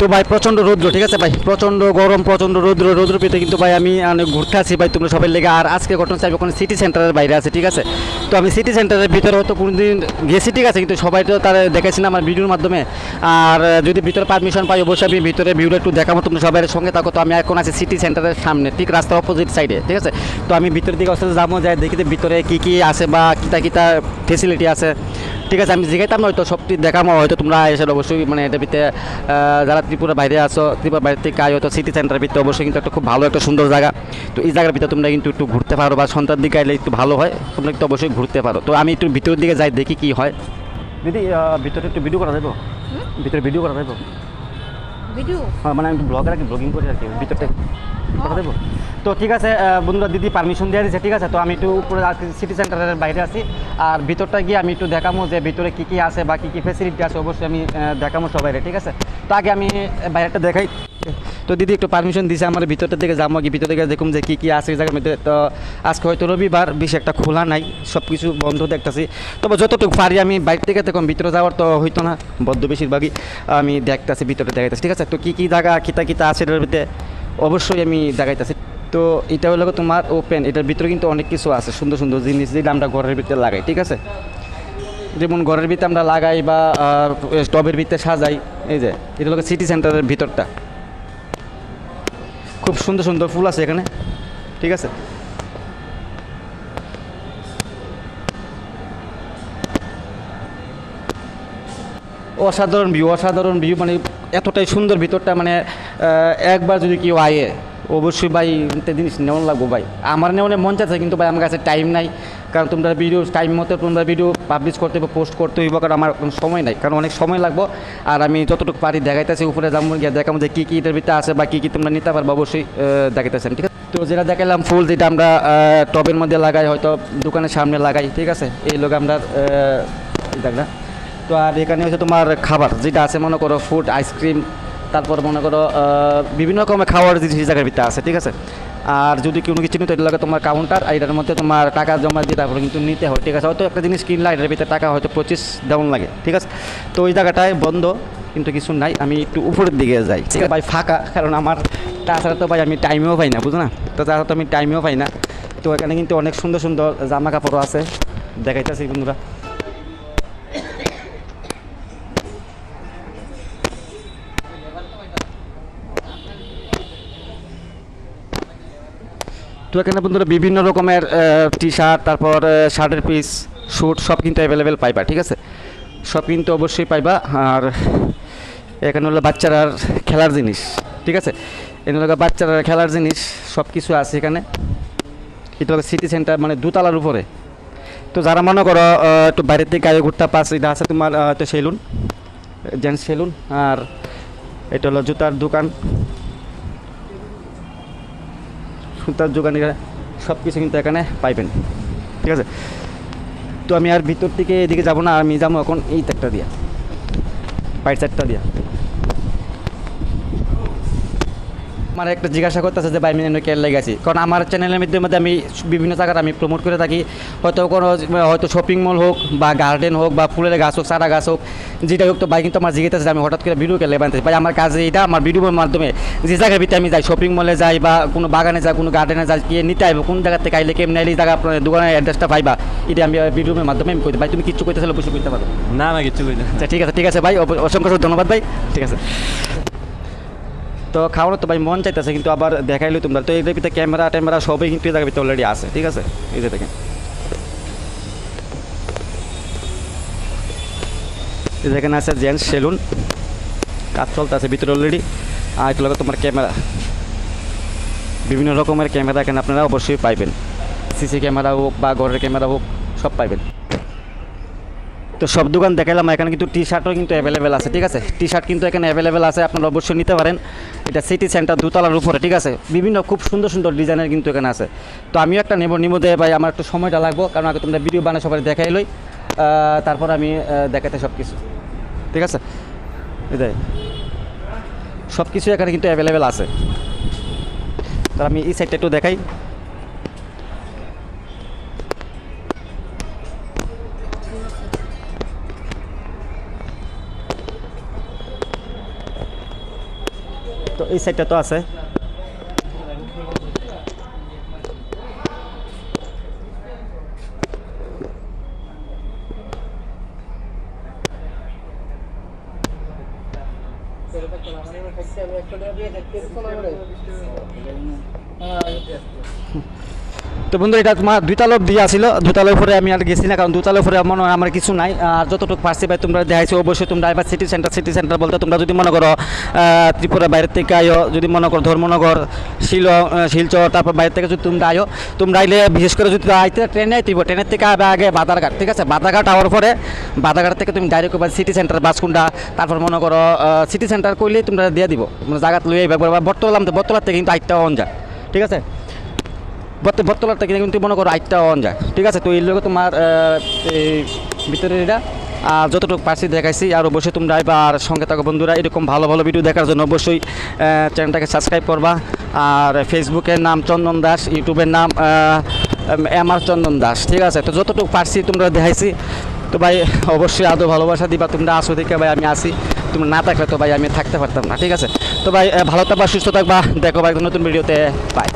তো ভাই প্রচণ্ড রৌদ্র, ঠিক আছে ভাই, প্রচণ্ড গরম, প্রচণ্ড রৌদ্র পেতে কিন্তু ভাই আমি অনেক ঘুরতে আছি ভাই তোমরা সবাই লেগে। আর আজকে ঘটনা চাইবে কোনো সিটি সেন্টারের বাইরে আছে, ঠিক আছে। তো আমি সিটি সেন্টারের ভিতরে হয়তো কোনো দিন গেছি, ঠিক আছে, কিন্তু সবাই তো তারা দেখেছি না আমার ভিডিওর মাধ্যমে। আর যদি ভিতরে পারমিশন পাই অবশ্যই আমি ভিতরে ভিউটা একটু দেখাবো, তোমরা সবাই সঙ্গে থাকো। তো আমি এখন আছি সিটি সেন্টারের সামনে, ঠিক রাস্তার অপোজিট সাইডে, ঠিক আছে। তো আমি ভিতরের দিকে অবশ্যই যাবো, যাই দেখি যে ভিতরে কী কী আছে বা কিতা ফেসিলিটি আছে, ঠিক আছে। আমি জিজ্ঞাইতাম হয়তো সবটি দেখামো, হয়তো তোমরা এসে অবশ্যই মানে এটার ভিতরে যারা ত্রিপুরা বাইরে আসো, ত্রিপুরা বাইরে থেকে হয়তো সিটি সেন্টারের ভিতরে অবশ্যই কিন্তু একটা খুব ভালো একটা সুন্দর জায়গা। তো এই জায়গার ভিতরে তোমরা কিন্তু একটু ঘুরতে পারো, বা সন্ধ্যার দিকে এলে একটু ভালো হয়, তোমরা একটু অবশ্যই ঘুরতে পারো। তো আমি একটু ভিতরের দিকে যাই দেখি কী হয়। দিদি ভিতরে একটু ভিডিও করা যাবো? ভিতরে ভিডিও করা যাবো? ভিডিও? হ্যাঁ, মানে আমি ব্লগার আর কি, ব্লগিং করি আর কি, ভিতরটা করা দেবো। তো ঠিক আছে বন্ধুরা, দিদি পারমিশন দিয়ে দিচ্ছে, ঠিক আছে। তো আমি একটু উপরে সিটি সেন্টারের বাইরে আছি, আর ভিতরটা গিয়ে আমি একটু দেখাবো যে ভিতরে কী কী আছে বা কী কী ফেসিলিটি আছে, অবশ্যই আমি দেখাবো সবাই, ঠিক আছে। তো আগে আমি বাইরেটা দেখাই। তো দিদি একটু পারমিশন দিয়েছে আমার ভিতরটা থেকে যাবো, কি ভিতর থেকে দেখুন যে কী কী আছে এই জায়গার মধ্যে। তো আজকে হয়তো রবিবার, বেশি একটা খোলা নাই, সব কিছু বন্ধ দেখতেছি। তবে যতটুকু পারি আমি বাইরে থেকে তখন ভিতরে যাওয়ার তো হইতো না, বদ্ধ বেশিরভাগই আমি দেখতেছি, ভিতরে দেখাইতেছি, ঠিক আছে। তো কী কী জায়গা কিতা আছে এটার ভিতরে অবশ্যই আমি দেখাইতেছি। তো এটা হলো তোমার ওপেন, এটার ভিতরে কিন্তু অনেক কিছু আছে, সুন্দর সুন্দর জিনিস যেটা আমরা ঘরের ভিতরে লাগাই, ঠিক আছে। যেমন ঘরের ভিতরে আমরা লাগাই বা টবের ভিতরে সাজাই। এই যে এটা হলো সিটি সেন্টারের ভিতরটা, খুব সুন্দর সুন্দর ফুল আছে এখানে, ঠিক আছে। অসাধারণ ভিউ, মানে এতটাই সুন্দর ভিতরটা, মানে একবার যদি কেউ আয়ে অবশ্যই ভাই একটা জিনিস নেওয়া লাগবো ভাই। আমার নেওয়ার মন চাচ্ছে, কিন্তু ভাই আমার কাছে টাইম নাই, কারণ তোমরা ভিডিও টাইম মতো তোমরা ভিডিও পাবলিশ করতে হবে, পোস্ট করতে হইব, কারণ আমার কোনো সময় নাই, কারণ অনেক সময় লাগবো। আর আমি যতটুকু পারি দেখাইতেছি, উপরে যাবো গিয়ে দেখাবো যে কী কী এটার ভিতরে আছে বা কী কী তোমরা নিতে পারবো, অবশ্যই দেখাইতেছেন, ঠিক আছে। তো যেটা দেখালাম ফুল, যেটা আমরা টবের মধ্যে লাগাই, হয়তো দোকানের সামনে লাগাই, ঠিক আছে, এই লোক আমরা দেখা। তো আর এখানে হচ্ছে তোমার খাবার যেটা আছে, মনে করো ফুড, আইসক্রিম, তারপর মনে করো বিভিন্ন রকমের খাওয়ার জিনিস জায়গার ভিতরে আছে, ঠিক আছে। আর যদি কোনো কিছু নিতে লাগে তোমার কাউন্টার, এটার মধ্যে তোমার টাকা জমা দিয়ে তারপরে কিন্তু নিতে হয়, ঠিক আছে। হয়তো একটা জিনিস কিনলে এটার ভিতরে টাকা হয়তো 25 দেওয়ান লাগে, ঠিক আছে। তো ওই জায়গাটায় বন্ধ, কিন্তু কিছু নাই, আমি একটু উপরের দিকে যাই, ঠিক আছে ভাই, ফাঁকা, কারণ আমার তাছাড়া তো ভাই আমি টাইমেও পাই না, বুঝো না। তো তাছাড়া তো আমি টাইমেও পাই না। তো এখানে কিন্তু অনেক সুন্দর সুন্দর জামা কাপড়ও আছে, দেখাইতেছি বন্ধুরা। তো এখানে বন্ধুরা বিভিন্ন রকমের টি শার্ট, তারপর শার্টের পিস, স্যুট সব কিন্তু অ্যাভেলেবেল পাইবা, ঠিক আছে, সব কিন্তু অবশ্যই পাইবা। আর এখানে হলো বাচ্চারা খেলার জিনিস, ঠিক আছে, এখানে হলো বাচ্চারা খেলার জিনিস সব কিছু আছে এখানে। এটা হলো সিটি সেন্টার, মানে দোতলার উপরে। তো যারা মনে করো একটু বাইরের থেকে গাড়ি ঘুরতে পাস, এটা আছে তোমার তো সেলুন, জেন্টস সেলুন। আর এটা হলো জুতার দোকান, সুতার দোকান, সব কিছু কিন্তু এখানে পাইবেন, ঠিক আছে। তো আমি আর ভিতর থেকে এদিকে যাবো না, আমি যাবো এখন এই চারটা দিয়া, পাইট চারটা দিয়া। আমার একটা জিজ্ঞাসা করতেছে যে ভাই আমি কেন লেগেছি, কারণ আমার চ্যানেলের মধ্যে আমি বিভিন্ন জায়গায় আমি প্রমোট করে থাকি, হয়তো কোনো হয়তো শপিং মল হোক বা গার্ডেন হোক বা ফুলের গাছ হোক, চারা গাছ হোক, যেটা হোক। তো ভাই কিন্তু আমার জিজ্ঞাসা আমি হঠাৎ করে ভিডিও কেলে বানতেছি ভাই, আমার কাজে এটা আমার ভিডিওর মাধ্যমে যে জায়গার ভিতরে আমি যাই, শপিং মলে যাই বা কোনো বাগানে যাই, কোনো গার্ডেনে যাই, গিয়ে নিতে আইব, কোন জায়গা থেকে আইলে কেমন আইলে জায়গা আপনার দোকানের অ্যাড্রেসটা পাইবা, এটা আমি ভিডিওর মাধ্যমে আমি করি। ভাই তুমি কিছু করতে চাইলে অবশ্যই করতে পারো। না না কিছু করি না। আচ্ছা ঠিক আছে ভাই, অসংখ্য ধন্যবাদ ভাই, ঠিক আছে। তো খাওয়ানো তো ভাই মন চাইতেছে, কিন্তু আবার দেখাইলো তোমরা। তো এদের ভিতরে ক্যামেরা ট্যামেরা সবই কিন্তু এই জায়গার ভিতরে অলরেডি আছে, ঠিক আছে। এই যে দেখেন, এই যেখানে আছে জেন্টস সেলুন, কাজ চলতে আছে ভিতরে অলরেডি। আর এটা লাগে তোমার ক্যামেরা, বিভিন্ন রকমের ক্যামেরা এখানে আপনারা অবশ্যই পাইবেন, সিসি ক্যামেরা হোক বা ঘরের ক্যামেরা হোক, সব পাইবেন। তো সব দোকান দেখালাম, এখানে কিন্তু টি শার্টও কিন্তু অ্যাভেলেবেল আছে, ঠিক আছে। টি শার্ট কিন্তু এখানে অ্যাভেলেবেল আছে, আপনারা অবশ্যই নিতে পারেন। এটা সিটি সেন্টার দোতলার উপরে, ঠিক আছে, বিভিন্ন খুব সুন্দর সুন্দর ডিজাইনের কিন্তু এখানে আছে। তো আমিও একটা নিবো দেয় ভাই, আমার একটু সময়টা লাগবো, কারণ আগে তোমরা ভিডিও বানায় সবাই দেখাইলই, তারপর আমি দেখাতে সব কিছু, ঠিক আছে। এটাই সব কিছু এখানে কিন্তু অ্যাভেলেবেল আছে। তো আমি এই সাইডটা একটু দেখাই। এই সাইডটা তো আছে। তো বন্ধু এটা তোমার দুইতলা দিয়ে আসছিল, দুতলার উপরে আমি আর গেছি না, কারণ দুতলার উপরে মনে হয় আমার কিছু নাই। আর যতটুকু পারছি ভাই তোমরা দেখাইছো, অবশ্যই তোমরা এবার সিটি সেন্টার বলতে তোমরা যদি মনে করো ত্রিপুরা বাইরের থেকে আয়ো, যদি মনে করো ধর্মনগর, শিলচর, তারপর বাইরে থেকে যদি তোমরা আয়ো, তোমরা আইলে বিশেষ করে যদি আইতে ট্রেনে আইতেইব, ট্রেনের থেকে আগে বাদারঘাট, ঠিক আছে, বাদারঘাট আওয়ার পরে বাদারঘাট থেকে তুমি ডাইরেক্ট সিটি সেন্টার বাসকুন্ডা, তারপর মনে করো সিটি সেন্টার করলেই তোমরা দিয়ে দিব, মানে জায়গাতে লইয়ে বটতলার থেকে কিন্তু আইটটা অন যায়, ঠিক আছে, বটতলার থেকে কিন্তু মনে করো আইটটা অন যায়, ঠিক আছে। তো এই লোক তোমার এই ভিতরে এটা আর যতটুকু পারছি দেখাইছি। আর অবশ্যই তোমরা এবার সঙ্গে থাকো বন্ধুরা, এরকম ভালো ভালো ভিডিও দেখার জন্য অবশ্যই চ্যানেলটাকে সাবস্ক্রাইব করবা। আর ফেসবুকের নাম চন্দন দাস, ইউটিউবের নাম আমার চন্দন দাস, ঠিক আছে। তো যতটুকু পারছি তোমরা দেখাইছি। তো ভাই অবশ্যই আদৌ ভালোবাসা দিবা, তোমরা আসো দেখে ভাই আমি আসি, তোমরা না থাকলে তো ভাই আমি থাকতে পারতাম না, ঠিক আছে। তো ভাই ভালো থাকবা, সুস্থ থাকবা, দেখো ভাই নতুন ভিডিওতে, বাই।